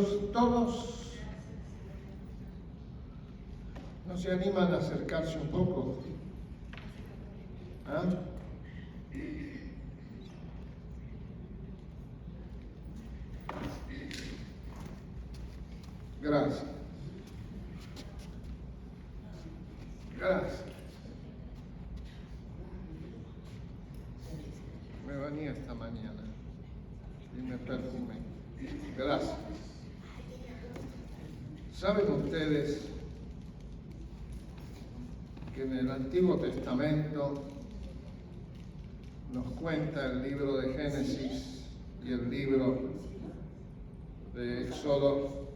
Bienvenidos todos. ¿No se animan a acercarse un poco? ¿Ah? Gracias. Gracias. Me bañé esta mañana y me perfumé. Gracias. ¿Saben ustedes que en el Antiguo Testamento nos cuenta el libro de Génesis y el libro de Éxodo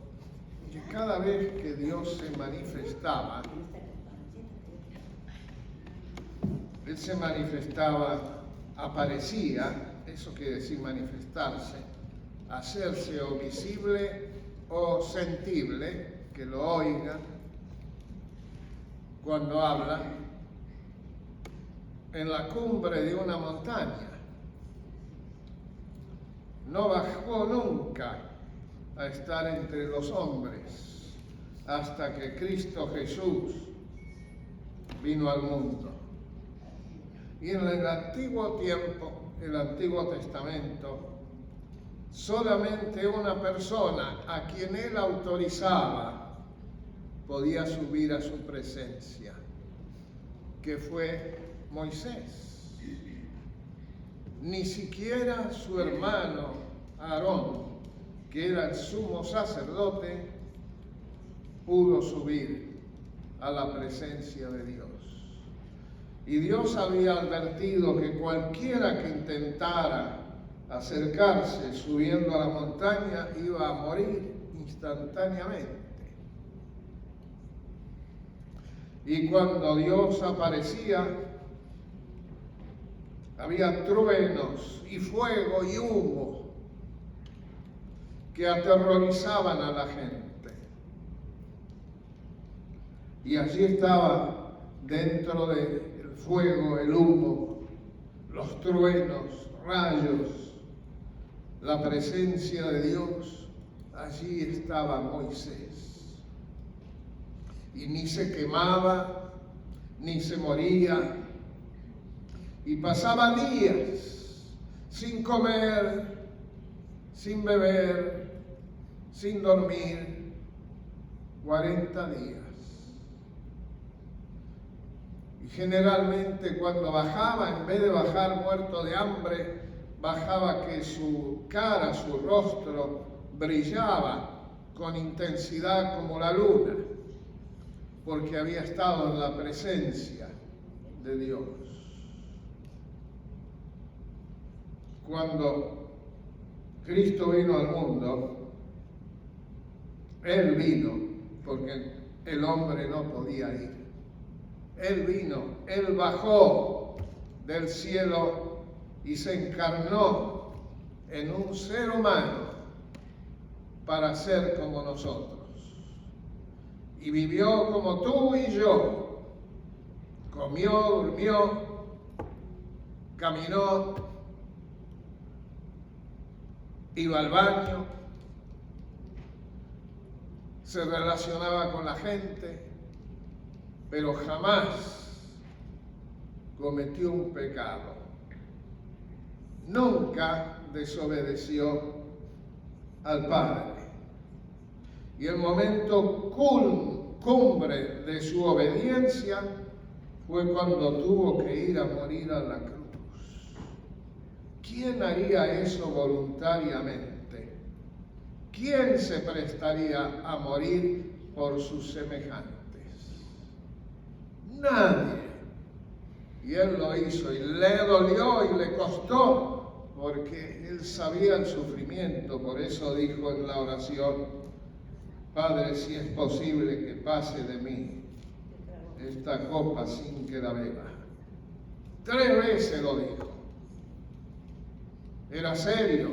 que cada vez que Dios se manifestaba, Él se manifestaba, aparecía, eso quiere decir manifestarse, hacerse o visible o sensible, que lo oigan cuando habla, en la cumbre de una montaña. No bajó nunca a estar entre los hombres hasta que Cristo Jesús vino al mundo. Y en el antiguo tiempo, el Antiguo Testamento, solamente una persona a quien Él autorizaba podía subir a su presencia, que fue Moisés. Ni siquiera su hermano Aarón, que era el sumo sacerdote, pudo subir a la presencia de Dios. Y Dios había advertido que cualquiera que intentara acercarse subiendo a la montaña iba a morir instantáneamente. Y cuando Dios aparecía, había truenos y fuego y humo que aterrorizaban a la gente. Y allí estaba, dentro del fuego, el humo, los truenos, rayos, la presencia de Dios. Allí estaba Moisés. Y ni se quemaba, ni se moría. Y pasaba días sin comer, sin beber, sin dormir, 40 días. Y generalmente cuando bajaba, en vez de bajar muerto de hambre, bajaba que su cara, su rostro brillaba con intensidad como la luna, porque había estado en la presencia de Dios. Cuando Cristo vino al mundo, Él vino, porque el hombre no podía ir. Él vino, Él bajó del cielo y se encarnó en un ser humano para ser como nosotros. Y vivió como tú y yo. Comió, durmió, caminó, iba al baño, se relacionaba con la gente, pero jamás cometió un pecado. Nunca desobedeció al Padre. Y el momento cumbre de su obediencia fue cuando tuvo que ir a morir a la cruz. ¿Quién haría eso voluntariamente? ¿Quién se prestaría a morir por sus semejantes? Nadie. Y Él lo hizo y le dolió y le costó, porque Él sabía el sufrimiento. Por eso dijo en la oración: Padre, si es posible que pase de mí esta copa sin que la beba. 3 veces lo dijo. Era serio.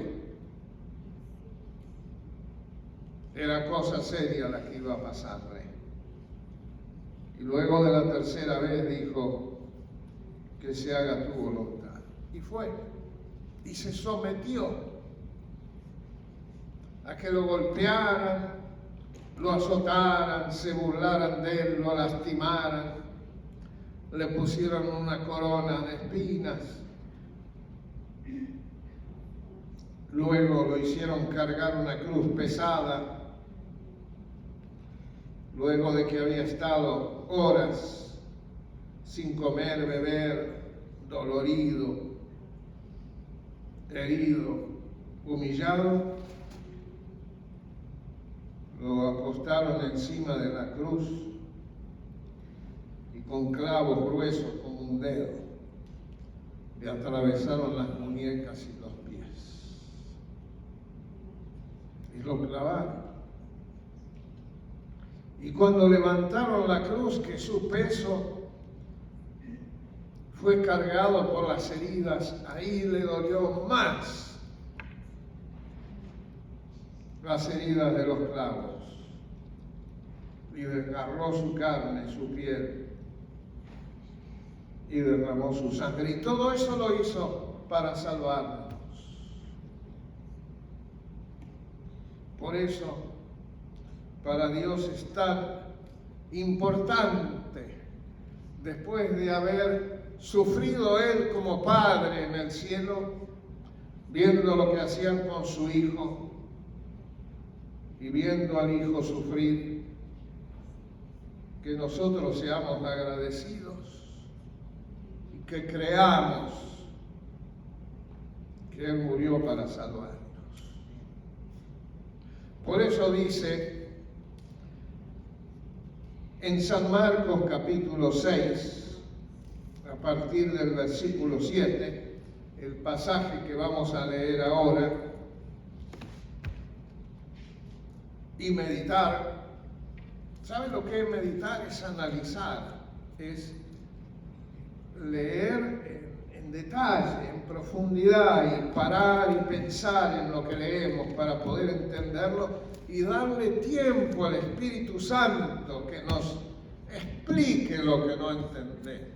Era cosa seria la que iba a pasarle. Y luego de la tercera vez dijo: que se haga tu voluntad. Y fue. Y se sometió a que lo golpearan, lo azotaran, se burlaran de él, lo lastimaran, le pusieron una corona de espinas, luego lo hicieron cargar una cruz pesada, luego de que había estado horas sin comer, beber, dolorido, herido, humillado, lo acostaron encima de la cruz y con clavos gruesos como un dedo le atravesaron las muñecas y los pies y lo clavaron. Y cuando levantaron la cruz, que su peso fue cargado por las heridas, ahí le dolió más las heridas de los clavos y desgarró su carne, su piel y derramó su sangre. Y todo eso lo hizo para salvarnos. Por eso, para Dios es tan importante, después de haber sufrido Él como Padre en el cielo, viendo lo que hacían con su Hijo y viendo al Hijo sufrir, que nosotros seamos agradecidos y que creamos que Él murió para salvarnos. Por eso dice en San Marcos capítulo 6, a partir del versículo 7, el pasaje que vamos a leer ahora, y meditar. ¿Sabe lo que es meditar? Es analizar, es leer en detalle, en profundidad, y parar y pensar en lo que leemos para poder entenderlo y darle tiempo al Espíritu Santo que nos explique lo que no entendemos.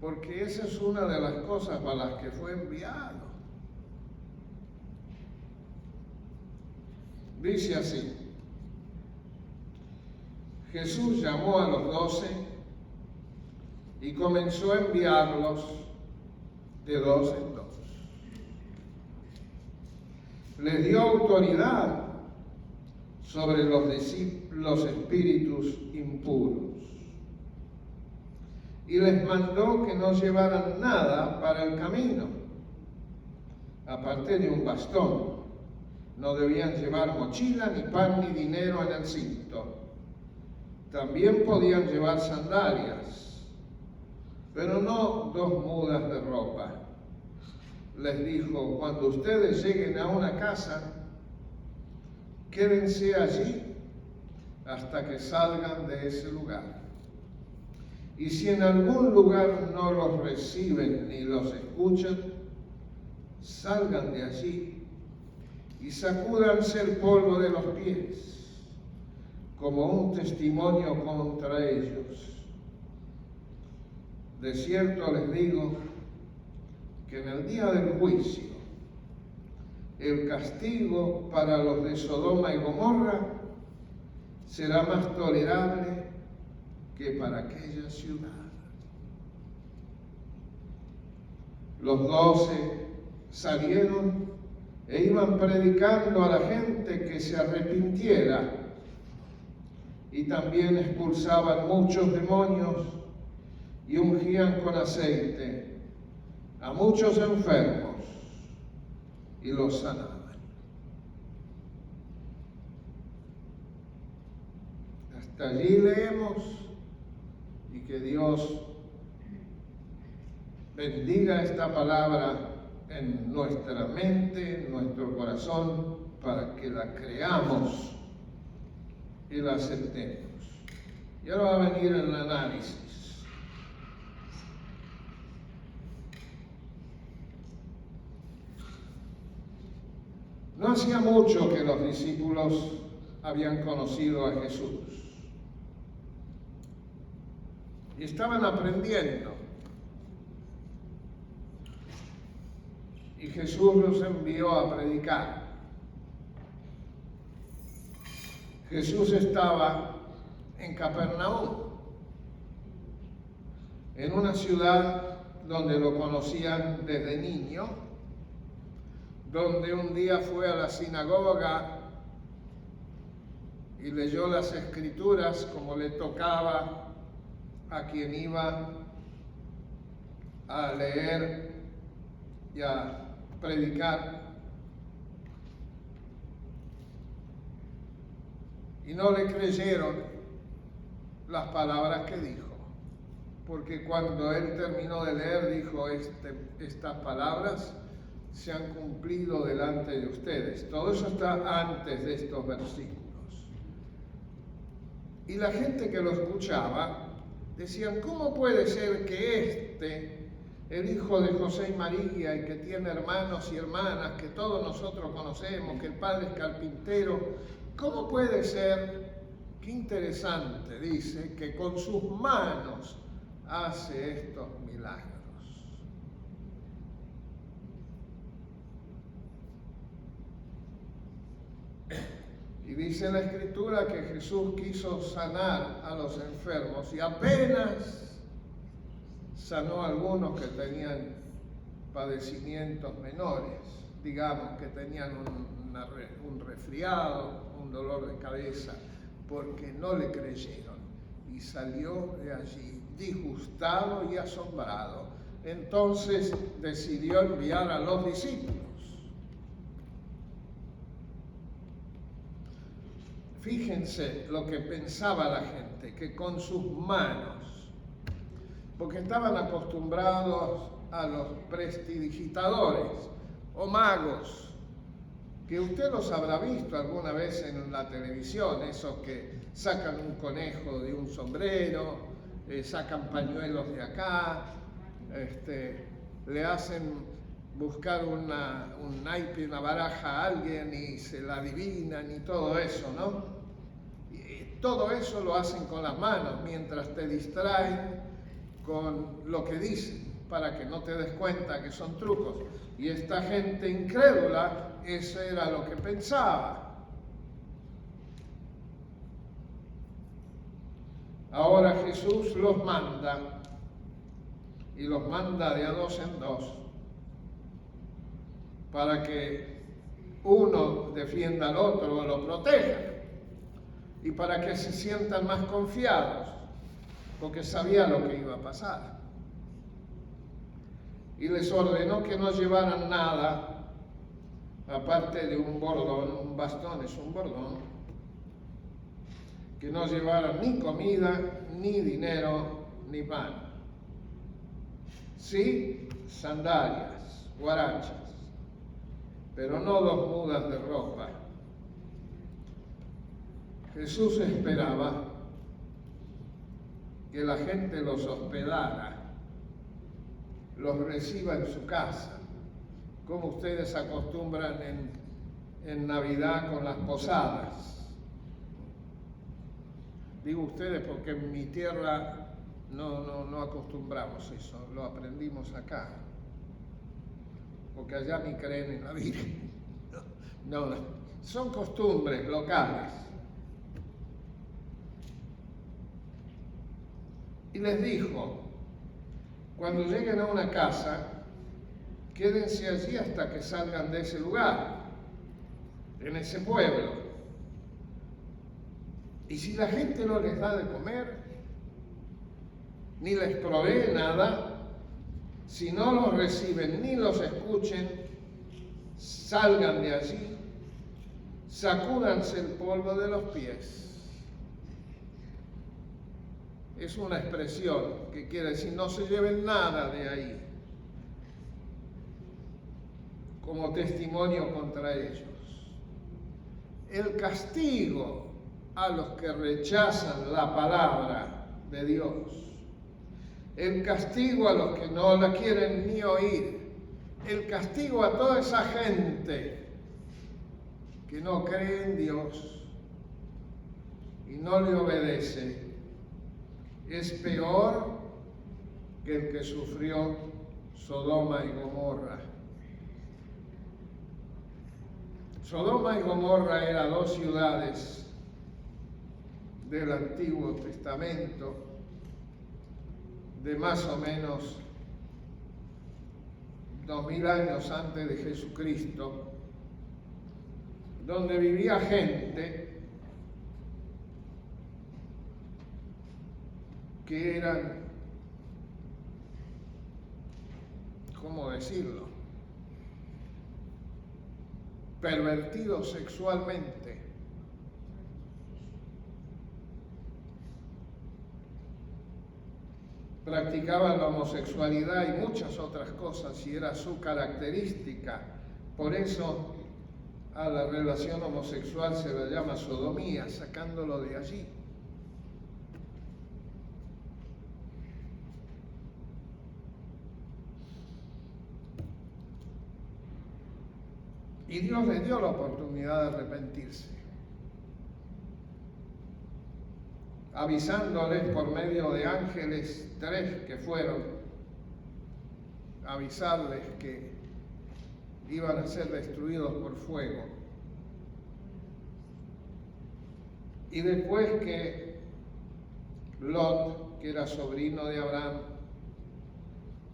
Porque esa es una de las cosas para las que fue enviado. Dice así: Jesús llamó a los 12 y comenzó a enviarlos de dos en dos. Les dio autoridad sobre los espíritus impuros y les mandó que no llevaran nada para el camino, aparte de un bastón. No debían llevar mochila, ni pan, ni dinero en el cinto. También podían llevar sandalias, pero no 2 mudas de ropa. Les dijo: cuando ustedes lleguen a una casa, quédense allí hasta que salgan de ese lugar. Y si en algún lugar no los reciben ni los escuchan, salgan de allí y sacúdanse el polvo de los pies como un testimonio contra ellos. De cierto les digo que en el día del juicio el castigo para los de Sodoma y Gomorra será más tolerable que para aquella ciudad. Los 12 salieron e iban predicando a la gente que se arrepintiera, y también expulsaban muchos demonios y ungían con aceite a muchos enfermos y los sanaban. Hasta allí leemos, y que Dios bendiga esta palabra en nuestra mente, en nuestro corazón, para que la creamos y la aceptemos. Y ahora va a venir el análisis. No hacía mucho que los discípulos habían conocido a Jesús y estaban aprendiendo. y Jesús los envió a predicar. Jesús estaba en Capernaum, en una ciudad donde lo conocían desde niño, donde un día fue a la sinagoga y leyó las Escrituras como le tocaba a quien iba a leer y a predicar. Y no le creyeron las palabras que dijo, porque cuando él terminó de leer dijo, estas palabras se han cumplido delante de ustedes. Todo eso está antes de estos versículos. Y la gente que lo escuchaba decían, ¿cómo puede ser que el hijo de José y María, y que tiene hermanos y hermanas, que todos nosotros conocemos, que el padre es carpintero, cómo puede ser, qué interesante, dice, que con sus manos hace estos milagros? Y dice la Escritura que Jesús quiso sanar a los enfermos y apenas sanó a algunos que tenían padecimientos menores, digamos que tenían un resfriado, un dolor de cabeza, porque no le creyeron. Y salió de allí disgustado y asombrado. Entonces decidió enviar a los discípulos. Fíjense lo que pensaba la gente, que con sus manos, porque estaban acostumbrados a los prestidigitadores o magos, que usted los habrá visto alguna vez en la televisión, esos que sacan un conejo de un sombrero, sacan pañuelos de acá, le hacen buscar un naipe, una baraja a alguien y se la adivinan y todo eso, ¿no? Y todo eso lo hacen con las manos mientras te distraen con lo que dicen para que no te des cuenta que son trucos. Y esta gente incrédula, eso era lo que pensaba. Ahora Jesús los manda, y los manda de a dos en dos, para que uno defienda al otro o lo proteja, y para que se sientan más confiados, porque sabía lo que iba a pasar. Y les ordenó que no llevaran nada, aparte de un bordón, un bastón es un bordón, que no llevaran ni comida, ni dinero, ni pan. Sí, sandalias, guarachas, pero no 2 mudas de ropa. Jesús esperaba que la gente los hospedara, los reciba en su casa, como ustedes acostumbran en Navidad con las posadas. Digo ustedes porque en mi tierra no acostumbramos eso, lo aprendimos acá, porque allá ni creen en la Virgen. No, son costumbres locales. Y les dijo, cuando lleguen a una casa, quédense allí hasta que salgan de ese lugar, en ese pueblo. Y si la gente no les da de comer, ni les provee nada, si no los reciben ni los escuchen, salgan de allí, sacúdanse el polvo de los pies. Es una expresión que quiere decir no se lleven nada de ahí como testimonio contra ellos. El castigo a los que rechazan la palabra de Dios, el castigo a los que no la quieren ni oír, el castigo a toda esa gente que no cree en Dios y no le obedece, es peor que el que sufrió Sodoma y Gomorra. Sodoma y Gomorra eran dos ciudades del Antiguo Testamento de más o menos 2000 años antes de Jesucristo, donde vivía gente que eran, ¿cómo decirlo?, pervertidos sexualmente. Practicaban la homosexualidad y muchas otras cosas, y era su característica. Por eso a la relación homosexual se la llama sodomía, sacándolo de allí. Y Dios les dio la oportunidad de arrepentirse, avisándoles por medio de ángeles, 3 que fueron, avisarles que iban a ser destruidos por fuego. Y después que Lot, que era sobrino de Abraham,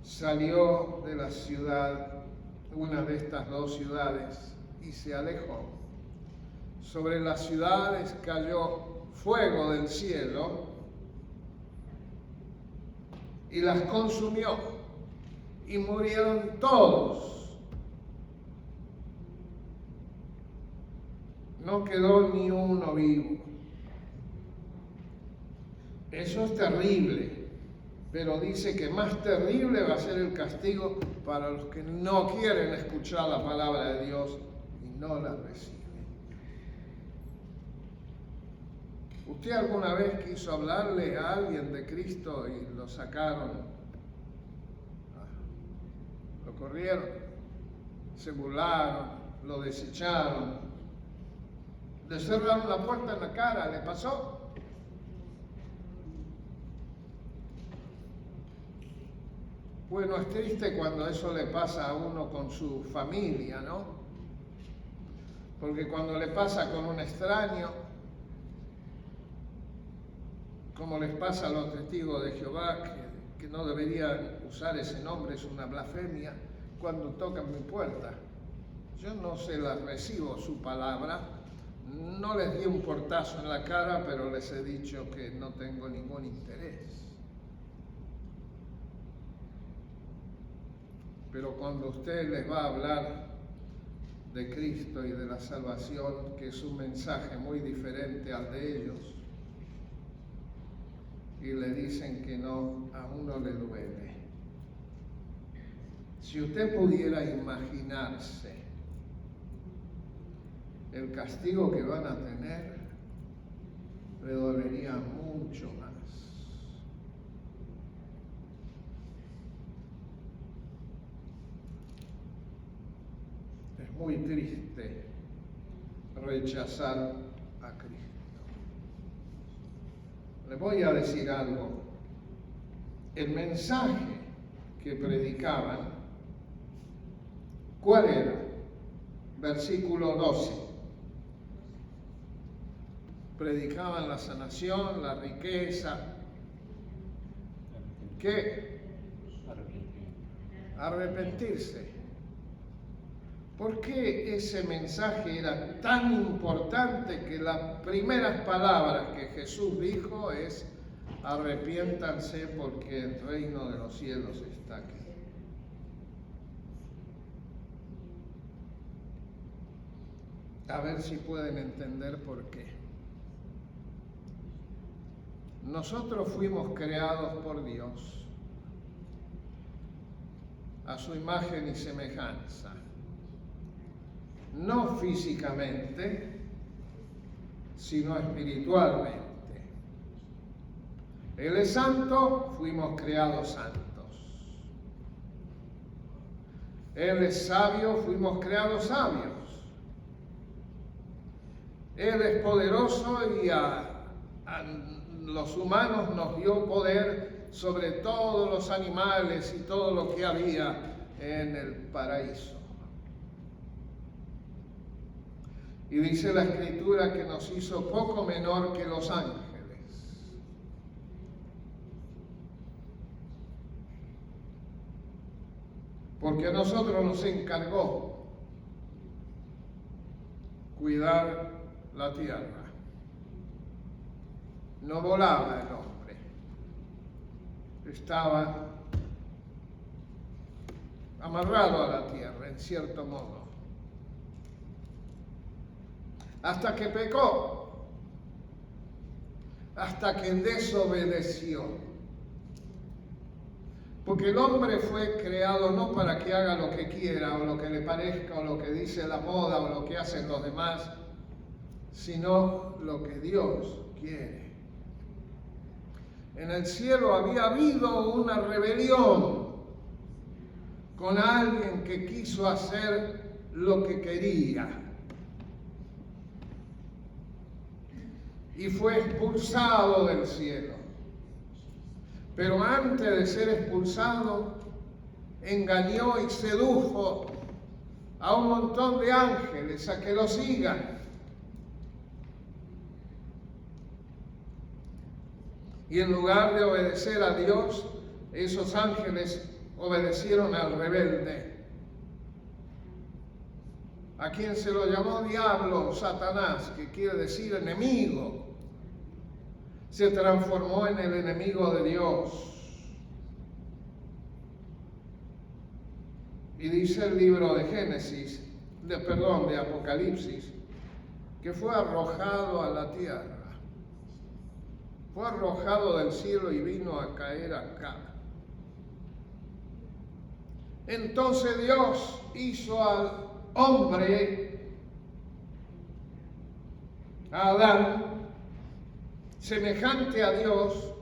salió de la ciudad, una de estas dos ciudades, y se alejó. Sobre las ciudades cayó fuego del cielo y las consumió, y murieron todos. No quedó ni uno vivo. Eso es terrible. Pero dice que más terrible va a ser el castigo para los que no quieren escuchar la palabra de Dios y no la reciben. ¿Usted alguna vez quiso hablarle a alguien de Cristo y lo sacaron? Lo corrieron, se burlaron, lo desecharon, le cerraron la puerta en la cara, ¿le pasó? Bueno, es triste cuando eso le pasa a uno con su familia, ¿no? Porque cuando le pasa con un extraño, como les pasa a los testigos de Jehová, que no deberían usar ese nombre, es una blasfemia, cuando tocan mi puerta. Yo no se las recibo su palabra, no les di un portazo en la cara, pero les he dicho que no tengo ningún interés. Pero cuando usted les va a hablar de Cristo y de la salvación, que es un mensaje muy diferente al de ellos, y le dicen que no, a uno le duele. Si usted pudiera imaginarse el castigo que van a tener, le dolería mucho más. Es muy triste rechazar a Cristo. Le voy a decir algo. El mensaje que predicaban, ¿cuál era? Versículo 12. Predicaban la sanación, la riqueza. ¿Qué? Arrepentirse. ¿Por qué ese mensaje era tan importante que las primeras palabras que Jesús dijo es: arrepiéntanse porque el reino de los cielos está aquí? A ver si pueden entender por qué. Nosotros fuimos creados por Dios a su imagen y semejanza. No físicamente, sino espiritualmente. Él es santo, fuimos creados santos. Él es sabio, fuimos creados sabios. Él es poderoso y a los humanos nos dio poder sobre todos los animales y todo lo que había en el paraíso. Y dice la Escritura que nos hizo poco menor que los ángeles. Porque a nosotros nos encargó cuidar la tierra. No volaba el hombre. Estaba amarrado a la tierra, en cierto modo. Hasta que pecó. Hasta que desobedeció. Porque el hombre fue creado no para que haga lo que quiera, o lo que le parezca, o lo que dice la moda, o lo que hacen los demás, sino lo que Dios quiere. En el cielo había habido una rebelión con alguien que quiso hacer lo que quería. Y fue expulsado del cielo. Pero antes de ser expulsado, engañó y sedujo a un montón de ángeles a que lo sigan. Y en lugar de obedecer a Dios, esos ángeles obedecieron al rebelde, a quien se lo llamó diablo, Satanás, que quiere decir enemigo. Se transformó en el enemigo de Dios. Y dice el libro de Génesis, de Apocalipsis, que fue arrojado a la tierra. Fue arrojado del cielo y vino a caer acá. Entonces Dios hizo al hombre, a Adán, semejante a Dios,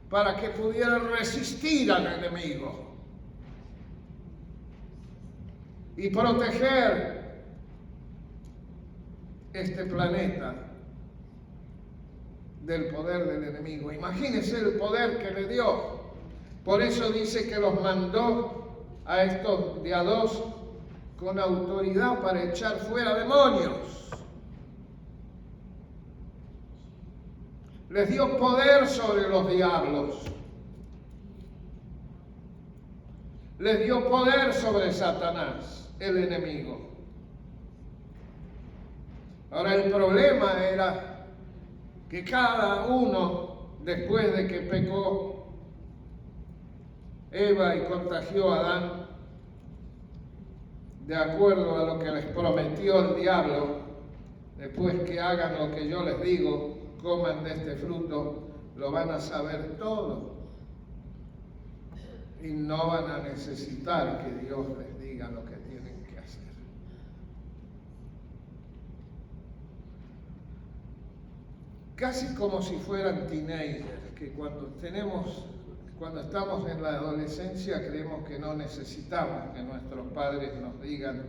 para que pudiera resistir al enemigo y proteger este planeta del poder del enemigo. Imagínense el poder que le dio. Por eso dice que los mandó a estos de a dos con autoridad para echar fuera demonios. Les dio poder sobre los diablos. Les dio poder sobre Satanás, el enemigo. Ahora el problema era que cada uno, después de que pecó Eva y contagió a Adán, de acuerdo a lo que les prometió el diablo, después que hagan lo que yo les digo, coman de este fruto, lo van a saber todo y no van a necesitar que Dios les diga lo que tienen que hacer. Casi como si fueran teenagers, que cuando estamos en la adolescencia creemos que no necesitamos que nuestros padres nos digan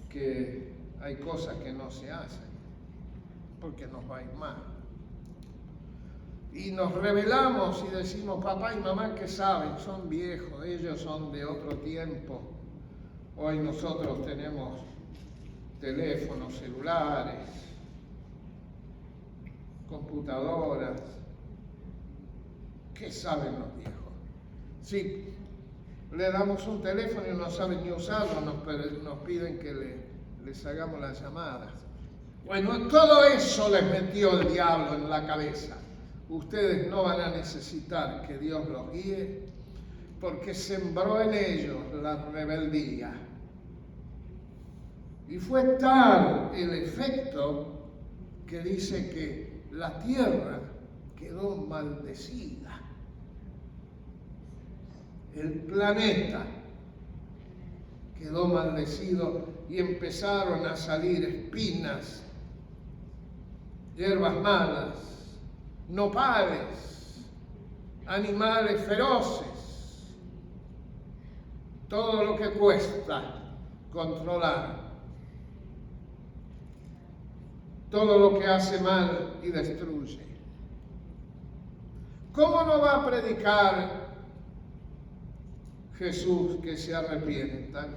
que hay cosas que no se hacen, porque nos va a ir mal. Y nos rebelamos y decimos, papá y mamá, ¿qué saben? Son viejos, ellos son de otro tiempo. Hoy nosotros tenemos teléfonos celulares, computadoras. ¿Qué saben los viejos? Si le damos un teléfono y no saben ni usarlo, nos piden que les hagamos las llamadas. Bueno, todo eso les metió el diablo en la cabeza. Ustedes no van a necesitar que Dios los guíe, porque sembró en ellos la rebeldía. Y fue tal el efecto que dice que la tierra quedó maldecida. El planeta quedó maldecido y empezaron a salir espinas, hierbas malas, nopales, animales feroces, todo lo que cuesta controlar, todo lo que hace mal y destruye. ¿Cómo no va a predicar Jesús que se arrepientan?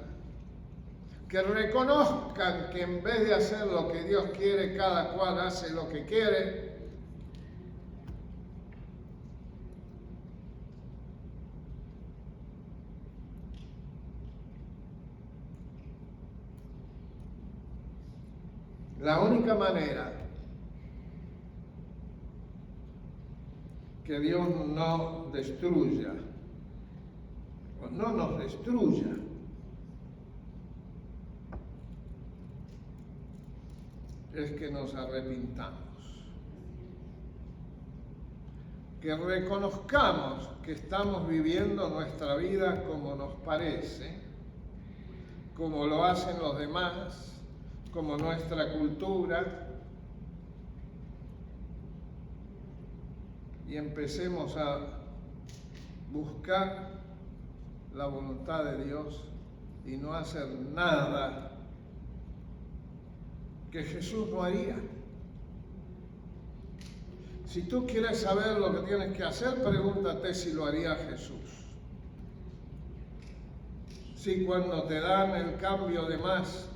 que reconozcan que en vez de hacer lo que Dios quiere, cada cual hace lo que quiere. La única manera que Dios no destruya, o no nos destruya, es que nos arrepintamos, que reconozcamos que estamos viviendo nuestra vida como nos parece, como lo hacen los demás, como nuestra cultura, y empecemos a buscar la voluntad de Dios y no hacer nada que Jesús no haría. Si tú quieres saber lo que tienes que hacer, pregúntate si lo haría Jesús. Si cuando te dan el cambio de más,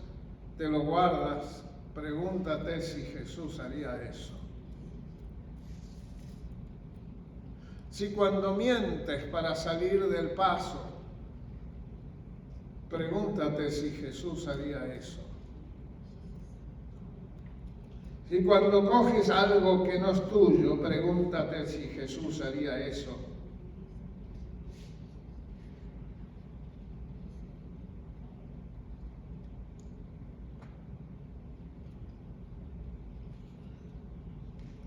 te lo guardas, pregúntate si Jesús haría eso. Si cuando mientes para salir del paso, pregúntate si Jesús haría eso. Si cuando coges algo que no es tuyo, pregúntate si Jesús haría eso.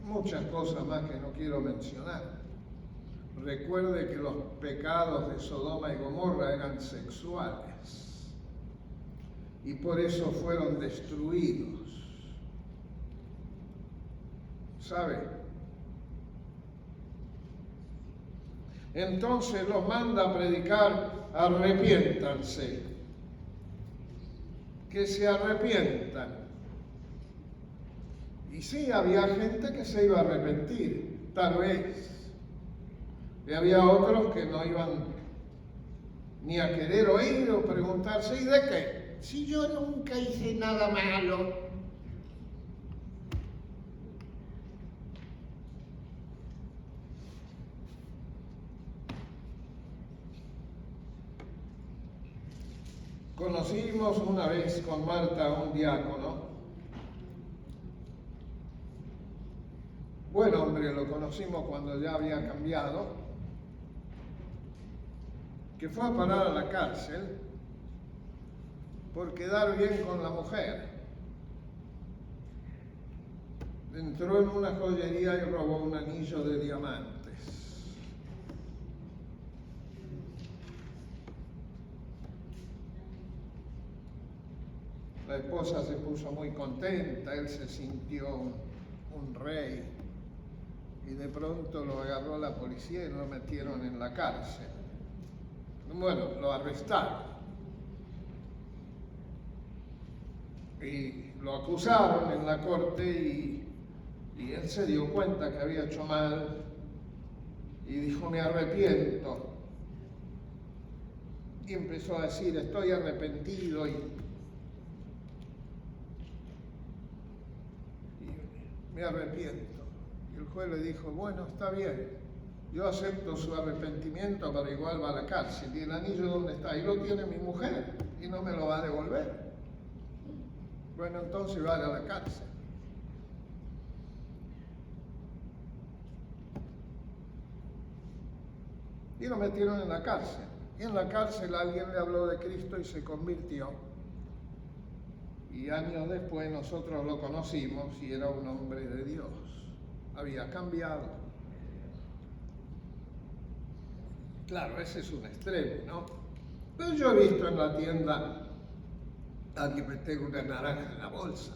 Muchas cosas más que no quiero mencionar. Recuerde que los pecados de Sodoma y Gomorra eran sexuales y por eso fueron destruidos. ¿Sabe? Entonces los manda a predicar: arrepiéntanse, que se arrepientan. Y sí, había gente que se iba a arrepentir, tal vez. Y había otros que no iban ni a querer oír o preguntarse: ¿y de qué? Si yo nunca hice nada malo. Conocimos una vez con Marta a un diácono. Buen hombre, lo conocimos cuando ya había cambiado, que fue a parar a la cárcel por quedar bien con la mujer. Entró en una joyería y robó un anillo de diamantes. La esposa se puso muy contenta, él se sintió un rey, y de pronto lo agarró la policía y lo metieron en la cárcel. Bueno, lo arrestaron y lo acusaron en la corte y él se dio cuenta que había hecho mal y dijo: me arrepiento. Y empezó a decir: estoy arrepentido y me arrepiento. Y el juez le dijo: bueno, está bien, yo acepto su arrepentimiento, pero igual va a la cárcel. ¿Y el anillo dónde está? Ahí lo tiene mi mujer y no me lo va a devolver. Bueno, entonces va a la cárcel. Y lo metieron en la cárcel. Y en la cárcel alguien le habló de Cristo y se convirtió. Y años después nosotros lo conocimos y era un hombre de Dios. Había cambiado. Claro, ese es un extremo, ¿no? Pero yo he visto en la tienda a alguien meter una naranja en la bolsa.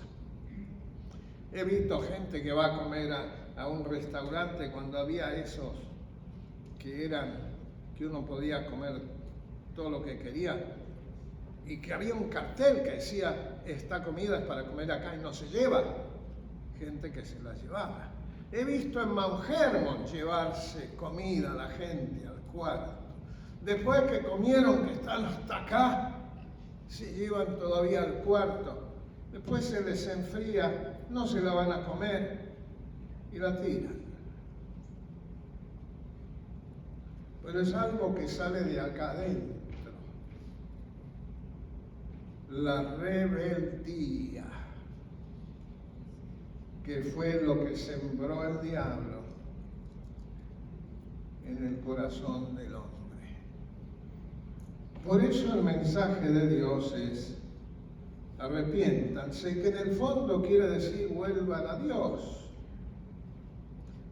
He visto gente que va a comer a un restaurante cuando había esos que uno podía comer todo lo que quería, y que había un cartel que decía: esta comida es para comer acá y no se lleva. Gente que se la llevaba. He visto en Mount Hermon llevarse comida a la gente al cuarto. Después que comieron, que están hasta acá, se llevan todavía al cuarto, después se les enfría, no se la van a comer y la tiran. Pero es algo que sale de acá adentro. La rebeldía, que fue lo que sembró el diablo en el corazón del hombre. Por eso el mensaje de Dios es: arrepiéntanse, que en el fondo quiere decir vuelvan a Dios,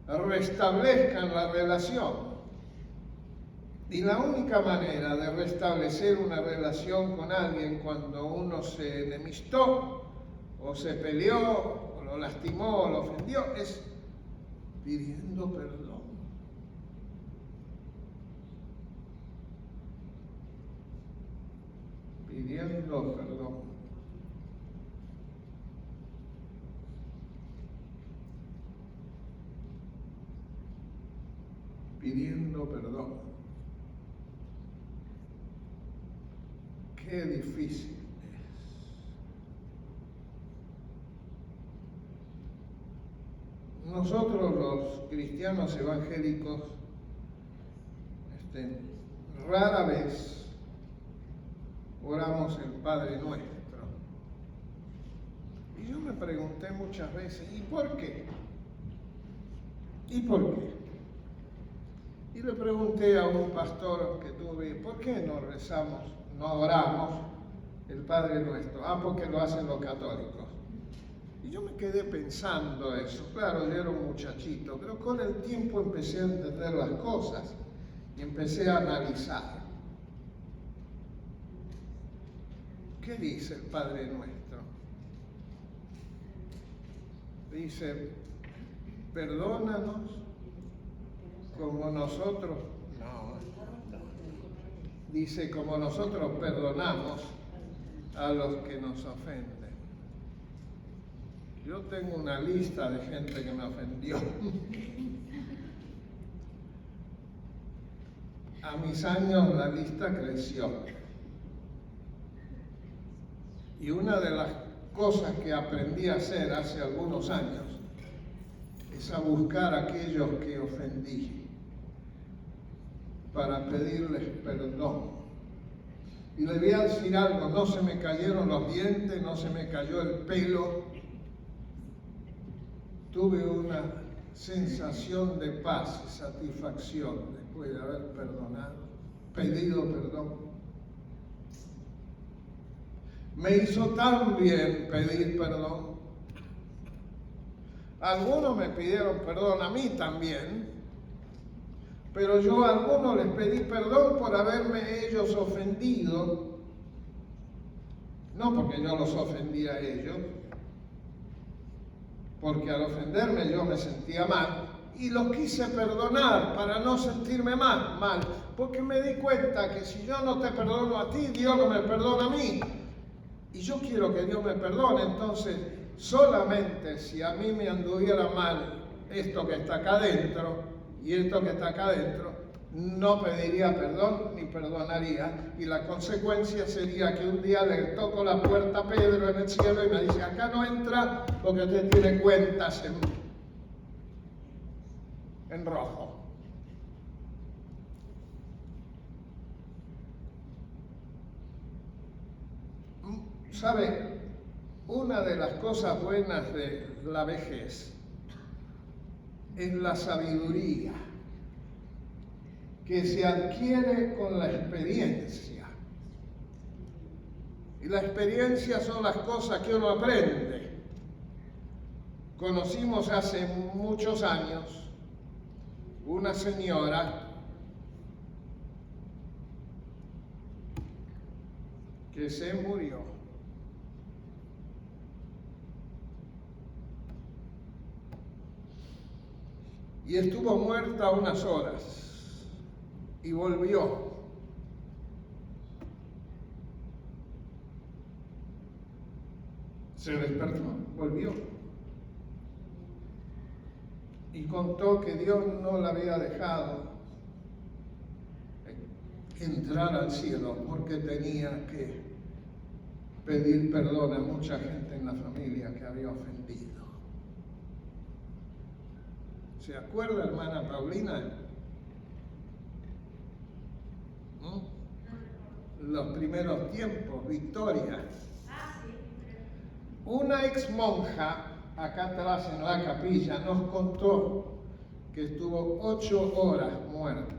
restablezcan la relación. Y la única manera de restablecer una relación con alguien cuando uno se enemistó, o se peleó, o lo lastimó, o lo ofendió, es pidiendo perdón. Pidiendo perdón. Pidiendo perdón. Qué difícil es. Nosotros los cristianos evangélicos rara vez oramos el Padre Nuestro. Y yo me pregunté muchas veces, ¿y por qué? ¿Y por qué? Y le pregunté a un pastor que tuve, ¿por qué no rezamos, no oramos el Padre Nuestro? Ah, porque lo hacen los católicos. Y yo me quedé pensando eso. Claro, yo era un muchachito, pero con el tiempo empecé a entender las cosas y empecé a analizar. ¿Qué dice el Padre Nuestro? Dice, perdónanos como nosotros, dice, como nosotros perdonamos a los que nos ofenden. Yo tengo una lista de gente que me ofendió. A mis años la lista creció. Y una de las cosas que aprendí a hacer hace algunos años es a buscar a aquellos que ofendí para pedirles perdón. Y le voy a decir algo, no se me cayeron los dientes, no se me cayó el pelo. Tuve una sensación de paz y satisfacción después de haber pedido perdón. Me hizo tan bien pedir perdón. Algunos me pidieron perdón a mí también, pero yo a algunos les pedí perdón por haberme ellos ofendido, no porque yo los ofendía a ellos, porque al ofenderme yo me sentía mal, y los quise perdonar para no sentirme mal, porque me di cuenta que si yo no te perdono a ti, Dios no me perdona a mí, y yo quiero que Dios me perdone. Entonces solamente si a mí me anduviera mal esto que está acá adentro y esto que está acá adentro, no pediría perdón ni perdonaría, y la consecuencia sería que un día le toco la puerta a Pedro en el cielo y me dice, acá no entra porque usted tiene cuentas en rojo. ¿Sabe? Una de las cosas buenas de la vejez es la sabiduría que se adquiere con la experiencia. Y la experiencia son las cosas que uno aprende. Conocimos hace muchos años una señora que se murió. Y estuvo muerta unas horas. Y volvió. Se despertó, volvió. Y contó que Dios no la había dejado entrar al cielo porque tenía que pedir perdón a mucha gente en la familia que había ofendido. ¿Se acuerda, hermana Paulina? Los primeros tiempos, Victoria. Una ex monja, acá atrás en la capilla, nos contó que estuvo 8 horas muerta.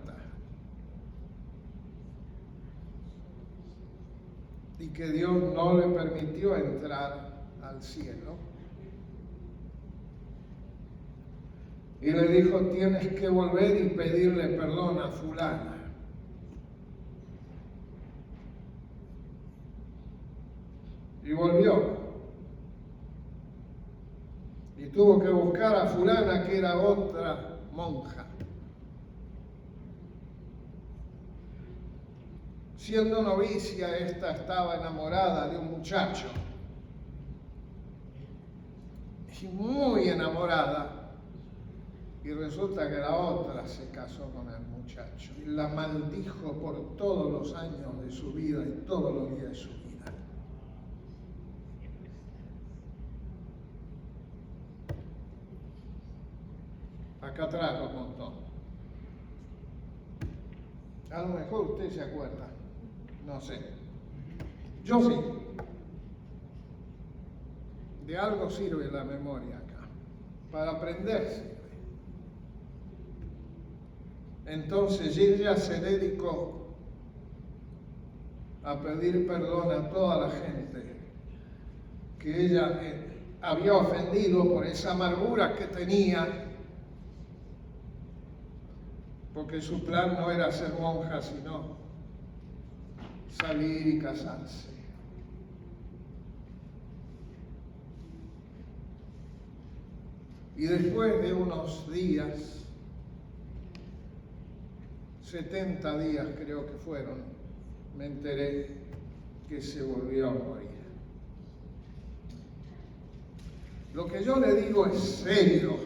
Y que Dios no le permitió entrar al cielo. Y le dijo, tienes que volver y pedirle perdón a fulana. Y volvió. Y tuvo que buscar a fulana, que era otra monja. Siendo novicia, esta estaba enamorada de un muchacho. Y muy enamorada. Y resulta que la otra se casó con el muchacho. Y la maldijo por todos los años de su vida y todos los días de su vida. Acá atrás lo contó. A lo mejor usted se acuerda. No sé. Yo sí. De algo sirve la memoria acá. Para aprenderse. Entonces ella se dedicó a pedir perdón a toda la gente que ella había ofendido por esa amargura que tenía, porque su plan no era ser monja, sino salir y casarse. Y después de unos días, 70 días creo que fueron, me enteré que se volvió a morir. Lo que yo le digo es serio,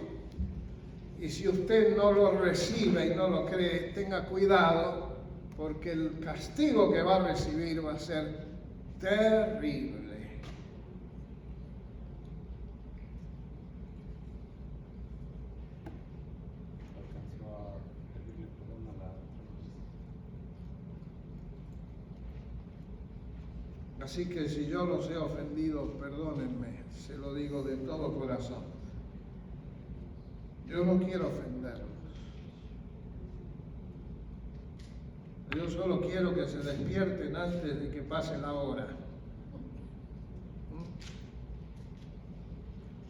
y si usted no lo recibe y no lo cree, tenga cuidado, porque el castigo que va a recibir va a ser terrible. Así que si yo los he ofendido, perdónenme, se lo digo de todo corazón. Yo no quiero ofenderlos. Yo solo quiero que se despierten antes de que pase la hora.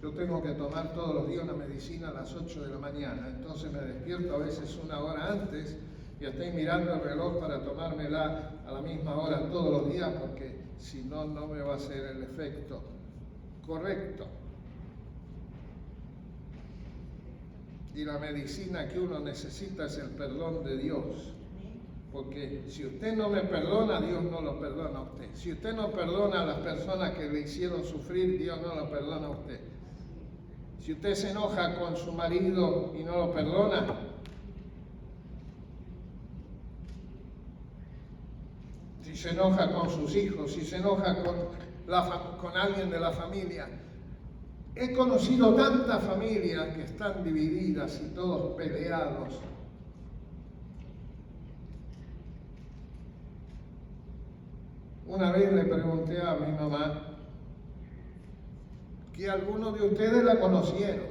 Yo tengo que tomar todos los días una medicina a las 8 de la mañana, entonces me despierto a veces una hora antes y estoy mirando el reloj para tomármela a la misma hora todos los días, porque si no, no me va a hacer el efecto correcto. Y la medicina que uno necesita es el perdón de Dios. Porque si usted no me perdona, Dios no lo perdona a usted. Si usted no perdona a las personas que le hicieron sufrir, Dios no lo perdona a usted. Si usted se enoja con su marido y no lo perdona, si se enoja con sus hijos, si se enoja con alguien de la familia. He conocido tantas familias que están divididas y todos peleados. Una vez le pregunté a mi mamá que algunos de ustedes la conocieron.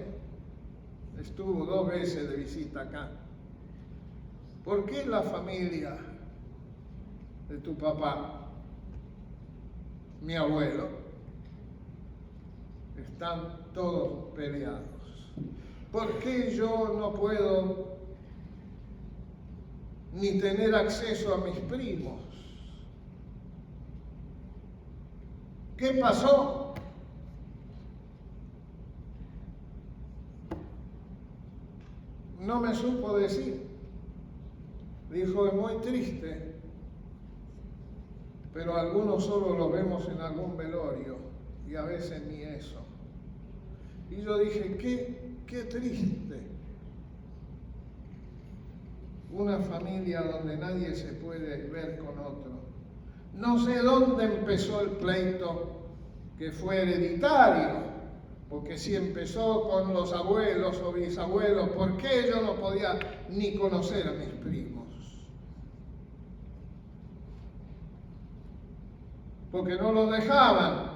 Estuvo 2 veces de visita acá. ¿Por qué la familia de tu papá, mi abuelo, están todos peleados? ¿Por qué yo no puedo ni tener acceso a mis primos? ¿Qué pasó? No me supo decir. Dijo, es muy triste, pero algunos solo los vemos en algún velorio y a veces ni eso. Y yo dije, qué triste. Una familia donde nadie se puede ver con otro, No sé dónde empezó el pleito que fue hereditario, porque si empezó con los abuelos o bisabuelos, ¿por qué yo no podía ni conocer a mis primos? Porque no lo dejaban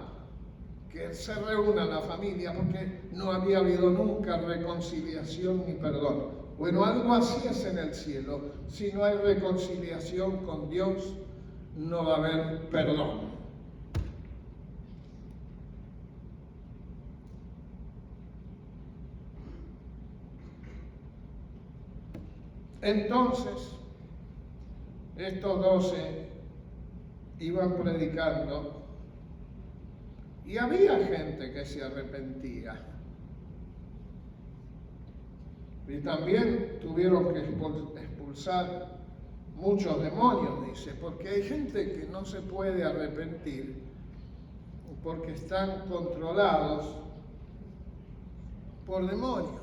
que se reúna la familia, porque no había habido nunca reconciliación ni perdón. Bueno, algo así es en el cielo. Si no hay reconciliación con Dios, no va a haber perdón. Entonces, estos 12 iban predicando y había gente que se arrepentía. Y también tuvieron que expulsar muchos demonios, dice, porque hay gente que no se puede arrepentir porque están controlados por demonios.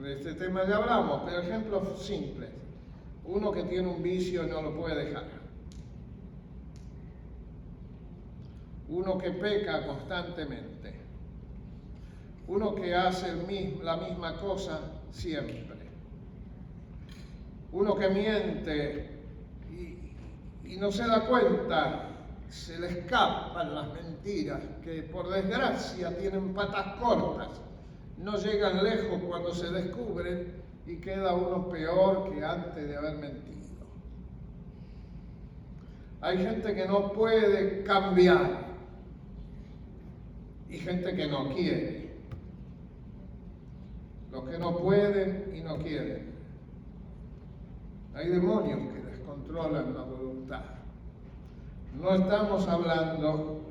De este tema ya hablamos, pero ejemplos simples. Uno que tiene un vicio y no lo puede dejar. Uno que peca constantemente. Uno que hace la misma cosa siempre. Uno que miente y no se da cuenta, se le escapan las mentiras, que por desgracia tienen patas cortas, no llegan lejos cuando se descubren y queda uno peor que antes de haber mentido. Hay gente que no puede cambiar y gente que no quiere. Los que no pueden y no quieren. Hay demonios que les controlan la voluntad. No estamos hablando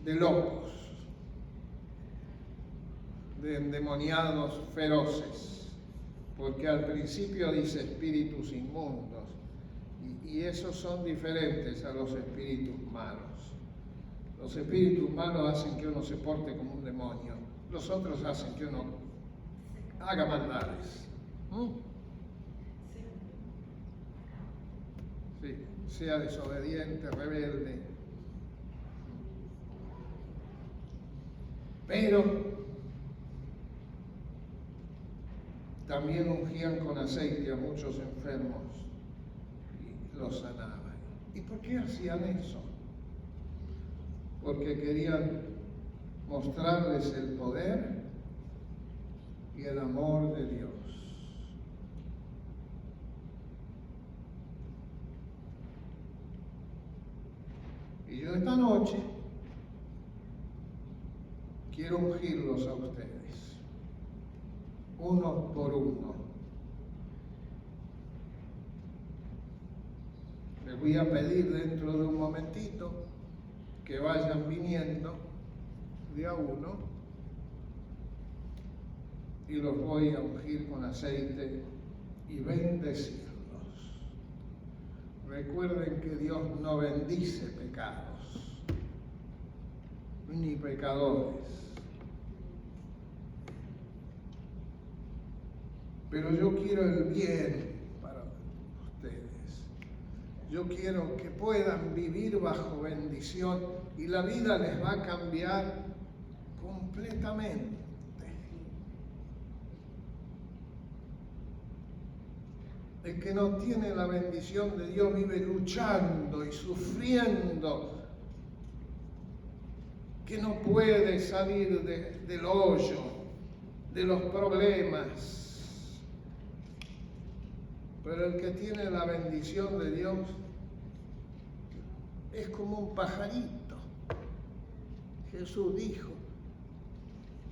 de locos, de endemoniados feroces, porque al principio dice espíritus inmundos, y esos son diferentes a los espíritus malos. Los espíritus malos hacen que uno se porte como un demonio, los otros hacen que uno haga maldades. Sí, sea desobediente, rebelde. Pero también ungían con aceite a muchos enfermos y los sanaban. ¿Y por qué hacían eso? Porque querían mostrarles el poder y el amor de Dios. Y yo esta noche quiero ungirlos a ustedes, uno por uno. Les voy a pedir dentro de un momentito que vayan viniendo de a uno y los voy a ungir con aceite y bendecirlos. Recuerden que Dios no bendice pecados, ni pecadores. Pero yo quiero el bien para ustedes. Yo quiero que puedan vivir bajo bendición y la vida les va a cambiar completamente. El que no tiene la bendición de Dios vive luchando y sufriendo, que no puede salir del hoyo, de los problemas. Pero el que tiene la bendición de Dios es como un pajarito. Jesús dijo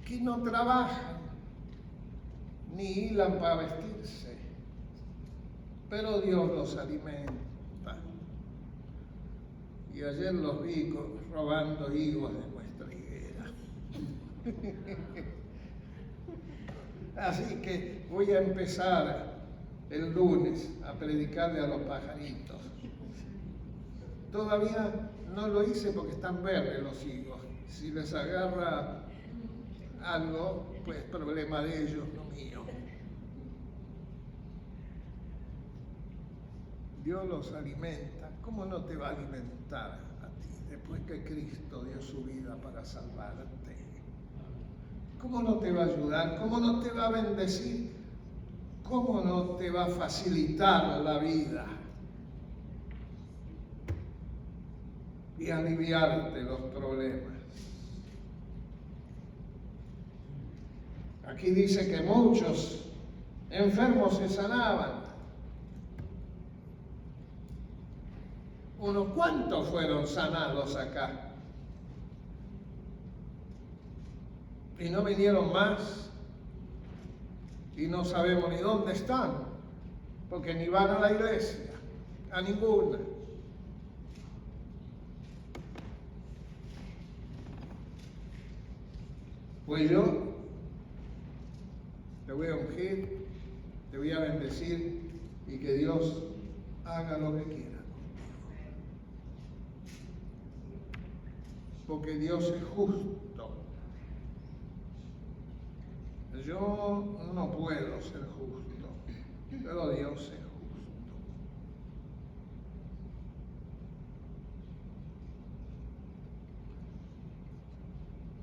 que no trabajan ni hilan para vestirse, pero Dios los alimenta. Y ayer los vi robando higos de nuestra higuera. Así que voy a empezar el lunes a predicarle a los pajaritos. Todavía no lo hice porque están verdes los higos. Si les agarra algo, pues problema de ellos, no mío. Dios los alimenta. ¿Cómo no te va a alimentar a ti después que Cristo dio su vida para salvarte? ¿Cómo no te va a ayudar? ¿Cómo no te va a bendecir? ¿Cómo no te va a facilitar la vida y aliviarte los problemas? Aquí dice que muchos enfermos se sanaban. ¿Unos cuantos fueron sanados acá? Y no vinieron más. Y no sabemos ni dónde están, porque ni van a la iglesia, a ninguna. Pues yo te voy a ungir, te voy a bendecir y que Dios haga lo que quiera. Porque Dios es justo. Yo no puedo ser justo, pero Dios es justo.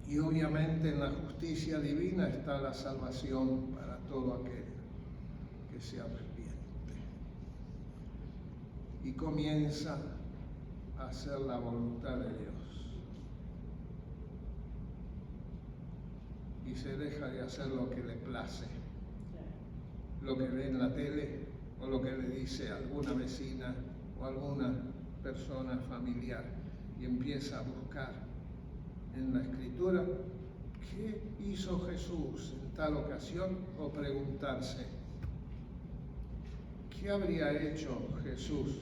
Y obviamente en la justicia divina está la salvación para todo aquel que se arrepiente y comienza a hacer la voluntad de Dios. Y se deja de hacer lo que le place, lo que ve en la tele o lo que le dice alguna vecina o alguna persona familiar, y empieza a buscar en la Escritura qué hizo Jesús en tal ocasión, o preguntarse qué habría hecho Jesús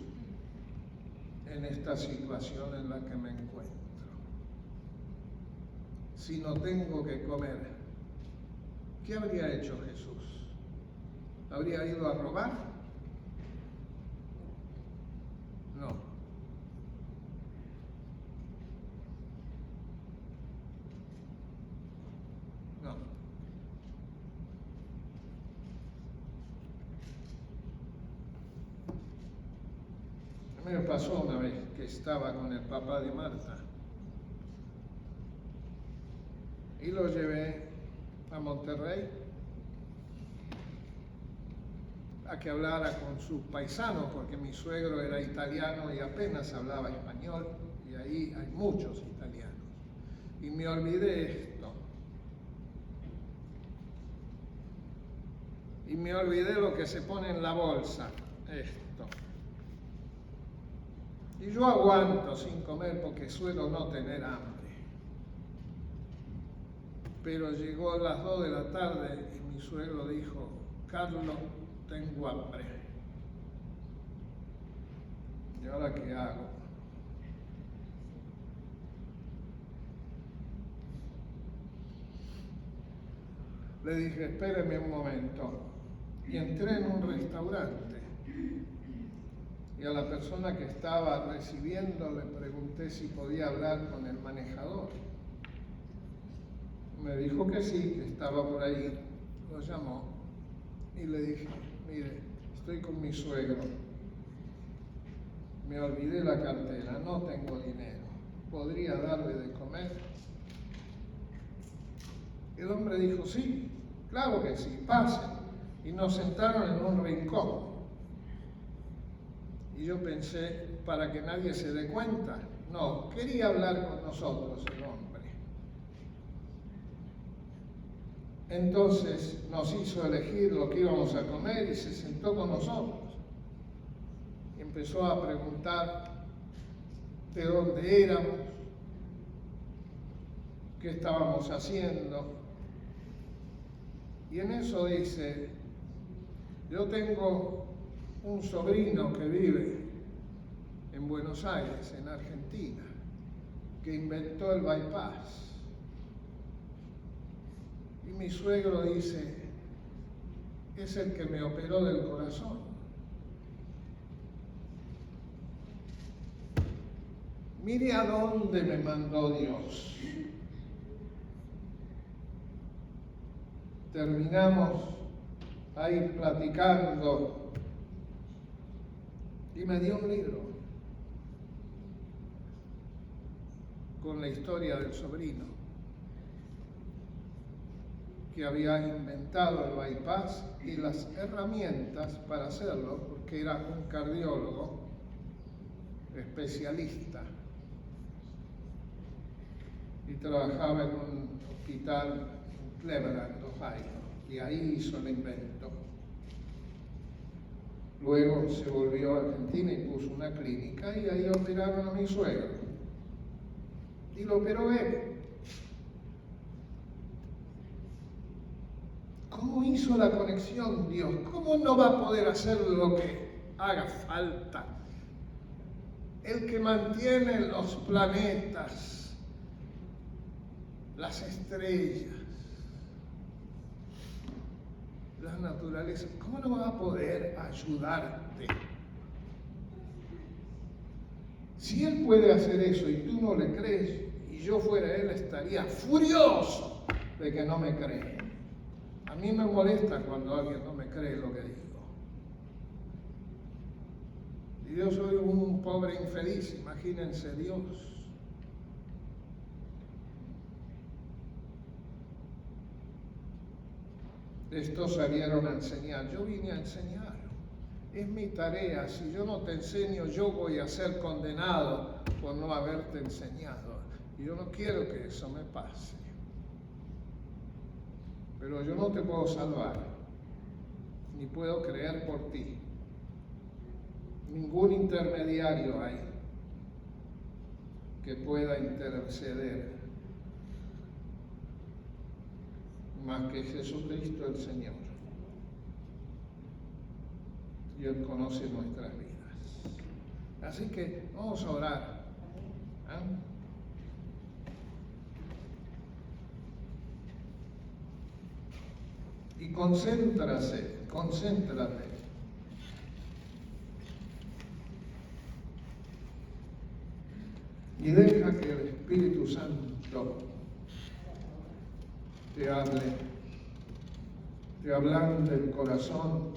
en esta situación en la que me encuentro. Si no tengo que comer, ¿qué habría hecho Jesús? ¿Habría ido a robar? No. No. A mí me pasó una vez que estaba con el papá de Marta y lo llevé a Monterrey a que hablara con sus paisanos, porque mi suegro era italiano y apenas hablaba español, y ahí hay muchos italianos. Y me olvidé esto. Y me olvidé lo que se pone en la bolsa, esto. Y yo aguanto sin comer porque suelo no tener hambre. Pero llegó a las 2 de la tarde y mi suegro dijo: Carlos, tengo hambre. ¿Y ahora qué hago? Le dije: espéreme un momento. Y entré en un restaurante. Y a la persona que estaba recibiendo le pregunté si podía hablar con el manejador. Me dijo que sí, que estaba por ahí. Lo llamó y le dije: mire, estoy con mi suegro. Me olvidé la cartera, no tengo dinero. ¿Podría darle de comer? El hombre dijo: sí, claro que sí, pasen. Y nos sentaron en un rincón. Y yo pensé, para que nadie se dé cuenta. No, quería hablar con nosotros el hombre. Entonces nos hizo elegir lo que íbamos a comer y se sentó con nosotros. Y empezó a preguntar de dónde éramos, qué estábamos haciendo. Y en eso dice: yo tengo un sobrino que vive en Buenos Aires, en Argentina, que inventó el bypass. Y mi suegro dice: es el que me operó del corazón. Mire a dónde me mandó Dios. Terminamos a ir platicando y me dio un libro con la historia del sobrino que había inventado el bypass y las herramientas para hacerlo, porque era un cardiólogo especialista y trabajaba en un hospital en Cleveland, Ohio, y ahí hizo el invento. Luego se volvió a Argentina y puso una clínica y ahí operaron a mi suegro. Y lo operó él. ¿Cómo hizo la conexión Dios? ¿Cómo no va a poder hacer lo que haga falta? El que mantiene los planetas, las estrellas, la naturaleza, ¿cómo no va a poder ayudarte? Si Él puede hacer eso y tú no le crees, y yo fuera Él, estaría furioso de que no me cree. A mí me molesta cuando alguien no me cree lo que digo. Y yo soy un pobre infeliz, imagínense Dios. Estos salieron a enseñar, yo vine a enseñar. Es mi tarea, si yo no te enseño, yo voy a ser condenado por no haberte enseñado. Y yo no quiero que eso me pase. Pero yo no te puedo salvar, ni puedo creer por ti. Ningún intermediario hay que pueda interceder más que Jesucristo el Señor. Y Él conoce nuestras vidas. Así que vamos a orar. Y concéntrate. Y deja que el Espíritu Santo te hable, te ablande el corazón.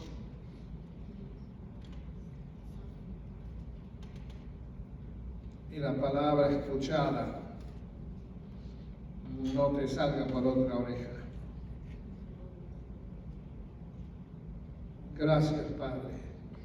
Y la palabra escuchada no te salga por otra oreja. Gracias, Padre.